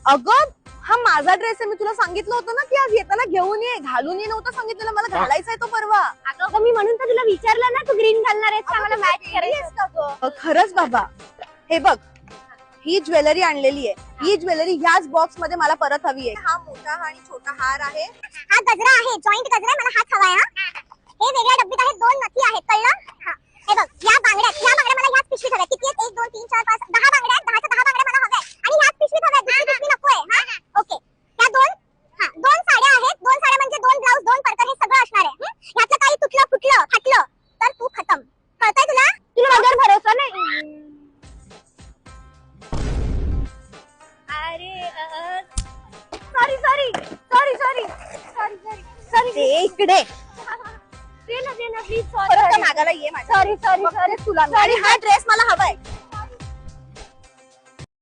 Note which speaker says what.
Speaker 1: अगं हा माझा ड्रेस आहे, मी तुला सांगितलं होतं ना की आज येताना घेऊन ये, घालून ये नव्हतं सांगितलेलं, मला घालायचा आहे तो परवा.
Speaker 2: अगं मी म्हणून तर तुला विचारलं ना, तू ग्रीन घालणार आहेस का, मला मॅच करायचं.
Speaker 1: खरंच बाबा, हे बघ ही ज्वेलरी आणलेली आहे, ही ज्वेलरी ह्याच बॉक्स मध्ये मला परत हवी आहे. हा मोठा आणि छोटा हार आहे,
Speaker 2: हा गजरा आहे, जॉईंट गजरा आहे, मला हाच हवाय. हा हे वेगळ्या डब्बीत आहेत, 2 नथी आहेत, कळलं? हे बघ या बांगड्या मला ह्याच पिशवीत हव्या. किती आहेत? 1 2 3 4 5 10 बांगड्या आहेत, 10च्या 10 बांगड्या मला हव्या आणि ह्याच पिशवीत हव्या, दुसरी पिशवी नकोय. हा ओके, त्या 2 साड्या आहेत, 2 साड्या म्हणजे 2 ब्लाऊज, 2 परकर, हे सगळं असणार आहे. ह्यातलं काही तुटलं फुटलं फाटलं तर तू खतम. कळतंय तुला? तुला माझ्यावर भरोसा नाही? अरे सॉरी
Speaker 1: ते इकडे
Speaker 2: दे ना प्लीज.
Speaker 1: परत त्या मागाला ये माझ्या.
Speaker 2: सॉरी
Speaker 1: तुला आणि हा ड्रेस मला हवाय.